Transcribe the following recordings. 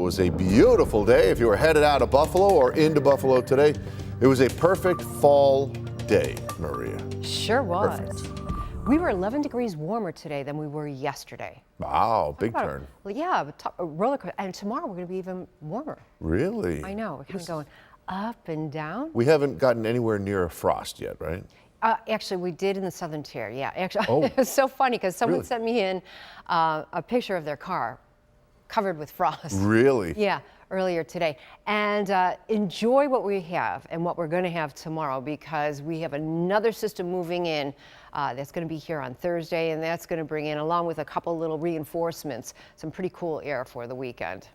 was a beautiful day. If you were headed out of Buffalo or into Buffalo today, it was a perfect fall day, Maria. Sure was. Perfect. We were 11 degrees warmer today than we were yesterday. Wow, big turn. Yeah, a roller coaster. And tomorrow we're going to be even warmer. Really? I know. We're kind of going up and down. We haven't gotten anywhere near a frost yet, right? Actually, we did in the southern tier. Yeah, actually, Oh. it was so funny because someone Really? sent me in a picture of their car covered with frost. Really? Yeah, earlier today. And enjoy what we have and what we're going to have tomorrow, because we have another system moving in that's going to be here on Thursday, and that's going to bring in, along with a couple little reinforcements, some pretty cool air for the weekend.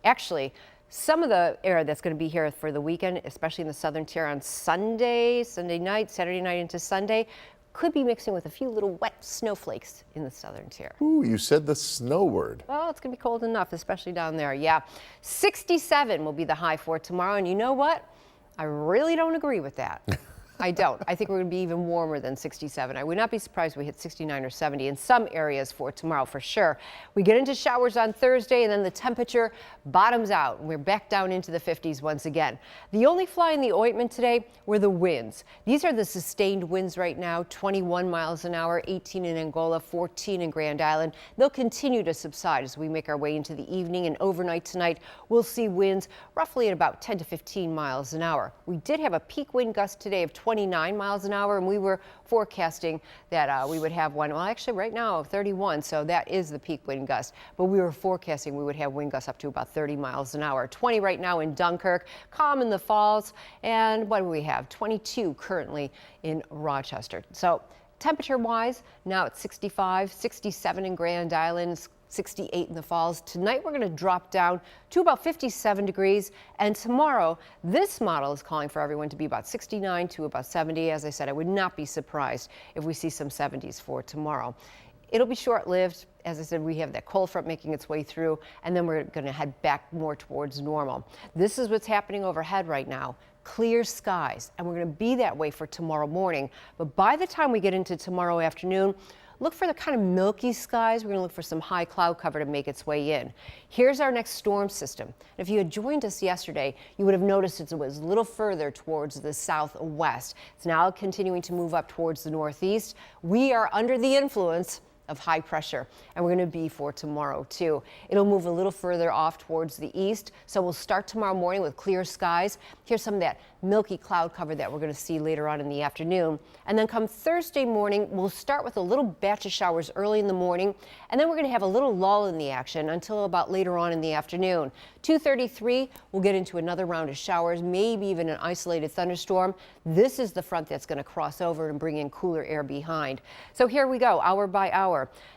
Actually, some of the air that's going to be here for the weekend, especially in the southern tier on Sunday night, Saturday night into Sunday, could be mixing with a few little wet snowflakes in the southern tier. Ooh, you said the snow word. Well, it's going to be cold enough, especially down there. Yeah, 67 will be the high for tomorrow. And you know what? I really don't agree with that. I don't. I think we're going to be even warmer than 67. I would not be surprised if we hit 69 or 70 in some areas for tomorrow for sure. We get into showers on Thursday, and then the temperature bottoms out. We're back down into the 50s once again. The only fly in the ointment today were the winds. These are the sustained winds right now, 21 miles an hour, 18 in Angola, 14 in Grand Island. They'll continue to subside as we make our way into the evening, and overnight tonight we'll see winds roughly at about 10 to 15 miles an hour. We did have a peak wind gust today of 29 miles an hour, and we were forecasting that we would have one, well, actually right now 31, so that is the peak wind gust, but we were forecasting we would have wind gusts up to about 30 miles an hour. 20 right now in Dunkirk, calm in the Falls, and what do we have? 22 currently in Rochester. So temperature wise, now it's 65, 67 in Grand Island, 68 in the Falls. Tonight we're going to drop down to about 57 degrees, and tomorrow this model is calling for everyone to be about 69 to about 70. As I said, I would not be surprised if we see some 70s for tomorrow. It'll be short-lived. As I said, we have that cold front making its way through, and then we're going to head back more towards normal. This is what's happening overhead right now. Clear skies, and we're going to be that way for tomorrow morning. But by the time we get into tomorrow afternoon, look for the kind of milky skies. We're going to look for some high cloud cover to make its way in. Here's our next storm system. If you had joined us yesterday, you would have noticed it was a little further towards the southwest. It's now continuing to move up towards the northeast. We are under the influence of high pressure, and we're going to be for tomorrow too. It'll move a little further off towards the east, so we'll start tomorrow morning with clear skies. Here's some of that milky cloud cover that we're going to see later on in the afternoon, and then come Thursday morning we'll start with a little batch of showers early in the morning, and then we're going to have a little lull in the action until about later on in the afternoon. 2:33 we'll get into another round of showers, maybe even an isolated thunderstorm. This is the front that's going to cross over and bring in cooler air behind. So here we go, hour by hour.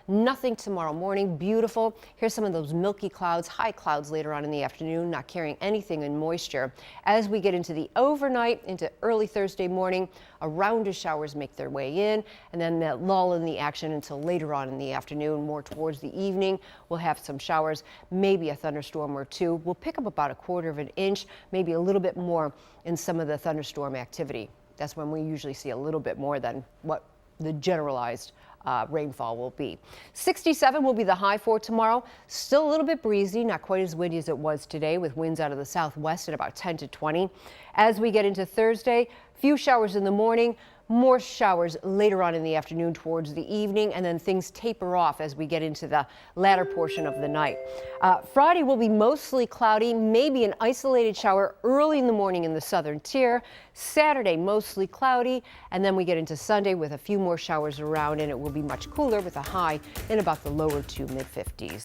Nothing tomorrow morning, beautiful. Here's some of those milky clouds, high clouds later on in the afternoon, not carrying anything in moisture. As we get into the overnight, into early Thursday morning, a round of showers make their way in, and then that lull in the action until later on in the afternoon, more towards the evening. We'll have some showers, maybe a thunderstorm or two. We'll pick up about 1/4 of an inch, maybe a little bit more in some of the thunderstorm activity. That's when we usually see a little bit more than what the generalized rainfall will be. 67 will be the high for tomorrow. Still a little bit breezy, not quite as windy as it was today, with winds out of the southwest at about 10 to 20. As we get into Thursday, few showers in the morning, more showers later on in the afternoon towards the evening, and then things taper off as we get into the latter portion of the night. Friday will be mostly cloudy, maybe an isolated shower early in the morning in the southern tier. Saturday, mostly cloudy, and then we get into Sunday with a few more showers around, and it will be much cooler with a high in about the lower to mid 50s.